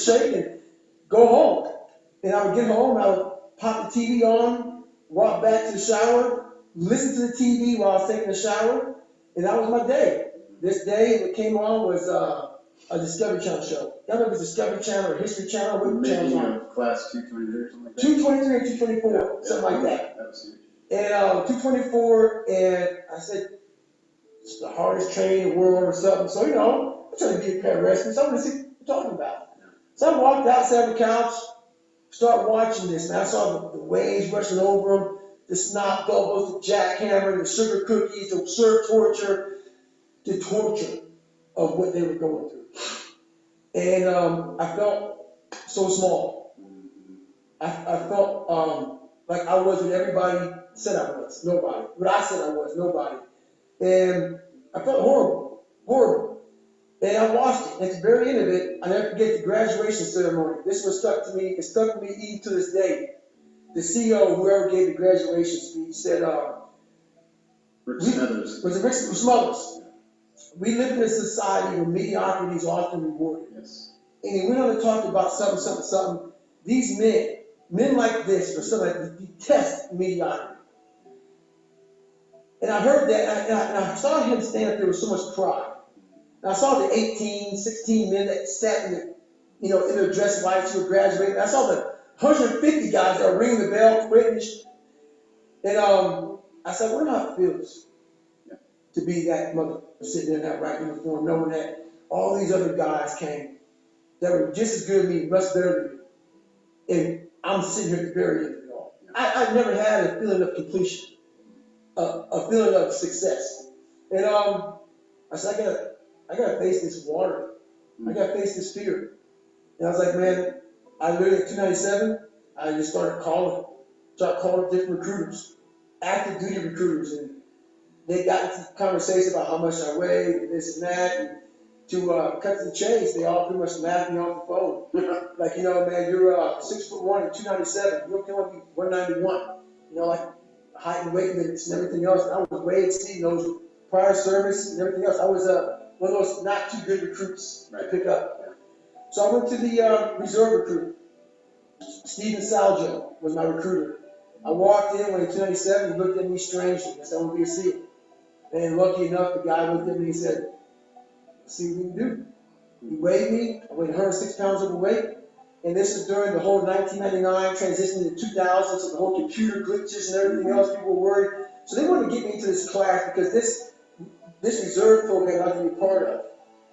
shake and go home. And I would get home, I would pop the TV on, walk back to the shower, listen to the TV while I was taking a shower, and that was my day. This day, what came on was a Discovery Channel show. I don't know if it's Discovery Channel or History Channel, what channel on? Class 223 or something like that? 223 or 224, something like that. That was huge. And 224, and I said, it's the hardest training in the world or something. So, I'm trying to be a paramedic, so I'm going to see what you're talking about. So I walked outside the couch, started watching this, and I saw the waves rushing over them, the snot bubbles, the jackhammer, the sugar cookies, the surf torture, the torture of what they were going through. And I felt so small. I felt like I was what everybody said I was, nobody. What I said I was, nobody. And I felt horrible, horrible. And I watched it. At the very end of it, I never forget the graduation ceremony. This was stuck to me. It stuck to me even to this day. The CEO, whoever gave the graduation speech, said, Rick Smothers. Was it Rick Smothers? We live in a society where mediocrity is often rewarded. Yes. And he went on to talk about something. These men like this, or something like this, detest mediocrity. And I heard that, and I saw him stand up there with so much pride. And I saw the 18, 16 men that sat in their dress whites who were graduating. I saw the 150 guys that were ringing the bell, quitting. And I said, what how it feels to be that mother sitting in that right uniform, knowing that all these other guys came that were just as good as me, much better than me. And I'm sitting here at the very end of it all. I never had a feeling of completion, a feeling of success. And I said, I gotta face this water. I gotta face this fear. And I was like, man, I literally at 297, I just started calling different recruiters, active duty recruiters, and they got into conversation about how much I weighed and this and that. And to cut to the chase, they all pretty much laughed me off the phone. Like, man, you're 6'1" and 297. You're going to be 191. Like height and weight limits and everything else. And I was way exceeding those prior service and everything else. I was one of those not too good recruits to pick up. So I went to the reserve recruit. Stephen Saljo was my recruiter. I walked in when he was 297. He looked at me strangely. I said, I want to be a SEAL. And lucky enough, the guy looked at me and said, let's see what we can do. He weighed me. I weighed 106 pounds overweight. And this is during the whole 1999 transition to 2000, so the whole computer glitches and everything else. People were worried. So they wanted to get me into this class because this reserve program I was going to be part of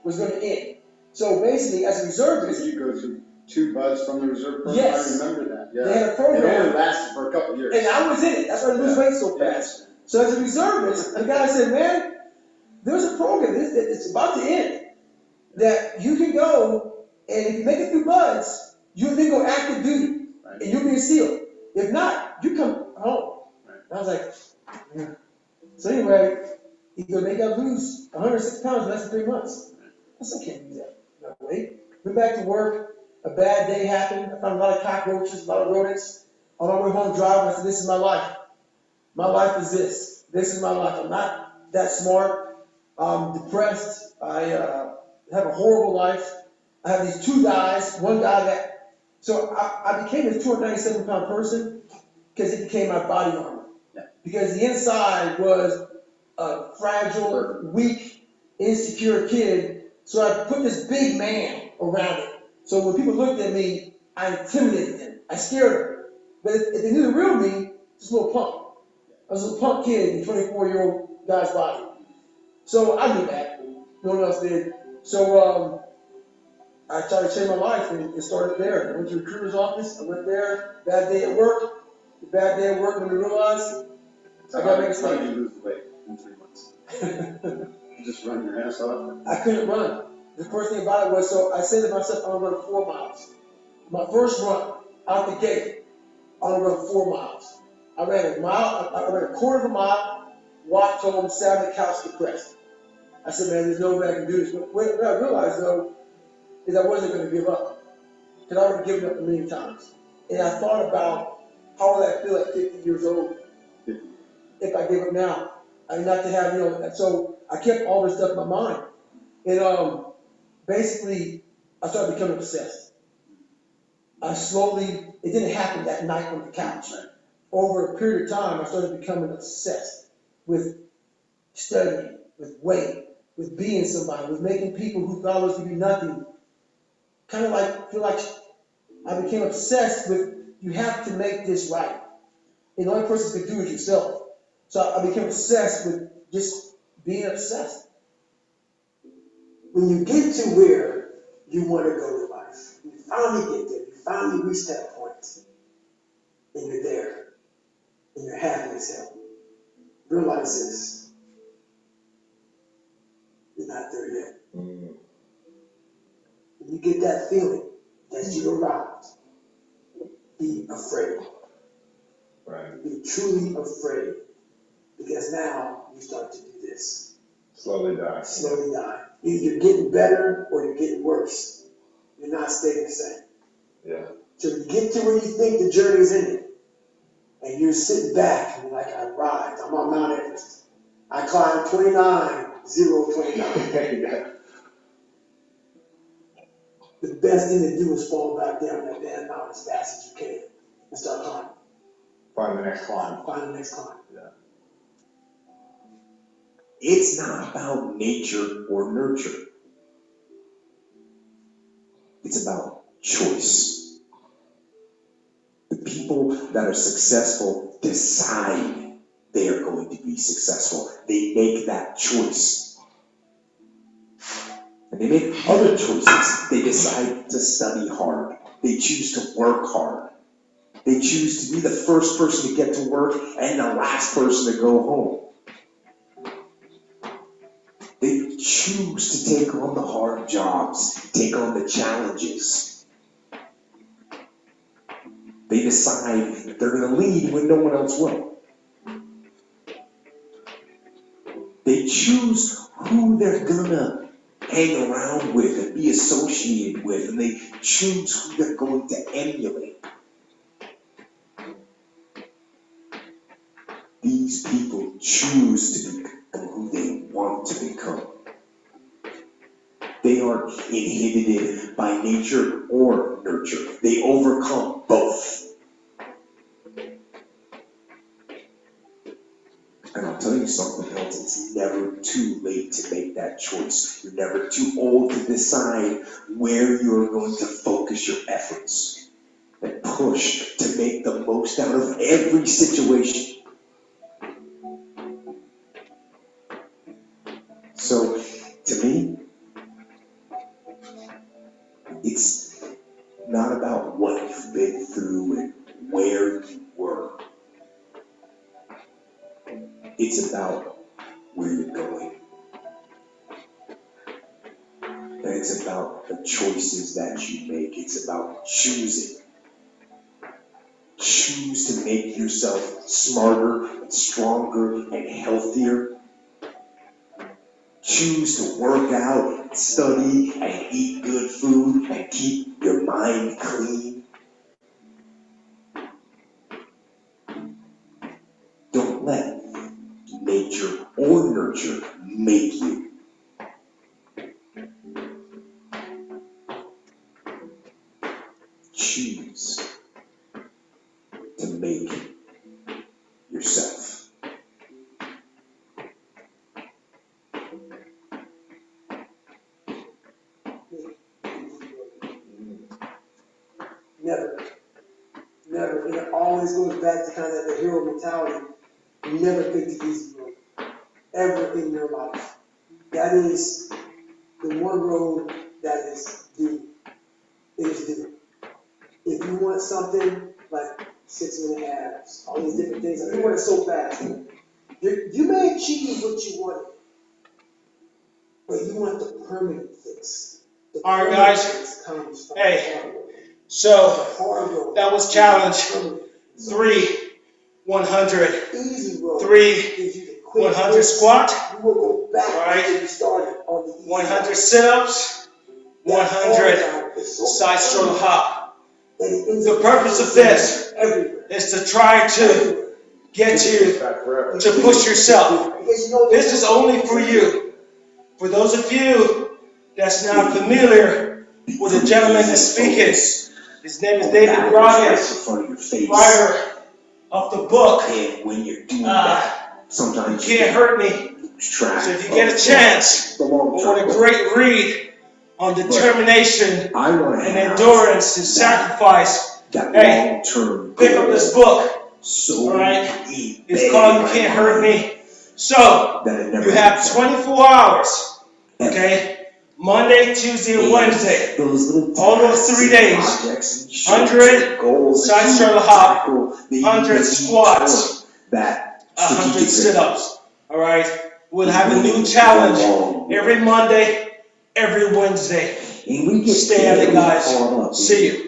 was going to end. So basically, as a reservist, did you go through 2 buds from the reserve program? Yes. I remember that. Yeah. They had a program. It only lasted for a couple of years. And I was in it. That's why I lose weight so fast. So as a reservist, the guy said, man, there's a program. It's about to end. That you can go, and if you make it through buds, you'll then go active duty, and you'll be a SEAL. If not, you come home. And I was like, yeah. So anyway, he goes, they got to lose 106 pounds in less than 3 months. I said, I can't do that. No way. Went back to work. A bad day happened. I found a lot of cockroaches, a lot of rodents. On my way home driving, I said, this is my life. My life is this. This is my life. I'm not that smart. I'm depressed. I have a horrible life. I have these 2 guys. One guy that, so I became this 297-pound person because it became my body armor. Because the inside was a fragile, weak, insecure kid. So I put this big man around it. So when people looked at me, I intimidated them. I scared them. But if they knew the real me, just a little punk. I was a little punk kid in a 24-year-old guy's body. So I knew that. No one else did. So I tried to change my life, and it started there. I went to the recruiter's office. I went there. Bad day at work. The bad day at work when we realized I got to make a How did statement. you lose the weight in 3 months? You just run your ass off? I couldn't run. The first thing about it was, so I said to myself, I'm going to run 4 miles. My first run out the gate, I'm going to run 4 miles. I ran a mile, I ran a quarter of a mile, walked home, sat on the couch depressed. I said, man, there's no way I can do this. But what I realized, though, is I wasn't going to give up. Because I would have given up a million times. And I thought about how would I feel at 50 years old if I gave up now. I mean, not to have, and so I kept all this stuff in my mind. And basically, I started becoming obsessed. it didn't happen that night on the couch. Over a period of time, I started becoming obsessed with studying, with weight, with being somebody, with making people who thought was to be nothing. Kind of like, feel like I became obsessed with, you have to make this right. And the only person who can do it is yourself. So I became obsessed with just being obsessed. When you get to where you want to go in life, you finally get there, you finally reach that point, and you're there, and you're happy as hell. Realize this, you're not there yet. When you get that feeling that you arrived, be afraid. Right. Be truly afraid, because now you start to do this. Slowly die. Slowly die. Either you're getting better or you're getting worse. You're not staying the same. Yeah. So you get to where you think the journey's ending, and you're sitting back and you're like, I arrived. I'm on Mount Everest. I climbed 29,029. Yeah. The best thing to do is fall back down that damn mountain as fast as you can and start climbing. Find the next climb. Find the next climb. Yeah. It's not about nature or nurture. It's about choice. The people that are successful decide they are going to be successful. They make that choice. And they make other choices. They decide to study hard. They choose to work hard. They choose to be the first person to get to work and the last person to go home. They choose to take on the hard jobs, take on the challenges. They decide that they're going to lead when no one else will. They choose who they're going to hang around with and be associated with, and they choose who they're going to emulate. These people choose to become who they want to become. They aren't inhibited by nature or nurture. They overcome both. And I'll tell you something else, it's never too late to make that choice. You're never too old to decide where you're going to focus your efforts and push to make the most out of every situation. So, to me, it's not about what you've been through and where you were. It's about where you're going. And it's about the choices that you make. It's about choosing. Choose to make yourself smarter and stronger and healthier. Choose to work out and study and eat good food and keep your mind clean. Don't let nature or nurture make you. Choose to make yourself. Never. Never. And it always goes back to kind of the hero mentality. You never pick the easy road. Ever in your life. That is the one road that is due. It is due. If you want something like 6.5 halves, all these different things, if you want it so fast, you may achieve what you want, but you want the permanent fix. All right, guys. Hey, so that was challenge 3, 100. Easy road. 3, 100 squat. You will go back All right. to you started on the easy 100 road. sit-ups. 100 side stroke hop. The purpose of this is to try to get you to push yourself. This is only for you. For those of you that's not familiar with the gentleman that's speaking, His name is David Right in Goggins, front of your face. writer of the book, And when you're doing that, You sometimes Can't Hurt Me. lose track. So if you get a chance, the I long want a term. great read on determination I want to and have endurance and sacrifice. that Hey, long term. Pick up this book. So All right. embedded It's called in You my Can't Hurt mind Me. So that it never you have happens. 24 hours. Okay? Monday, Tuesday, and Wednesday. Those little All those 3 days. 100 goals side struggle hop, 100 squats, that 100 sit-ups. All right? We'll have a new challenge every Monday, every Wednesday. And we get Stay at it, guys. caught up in See you.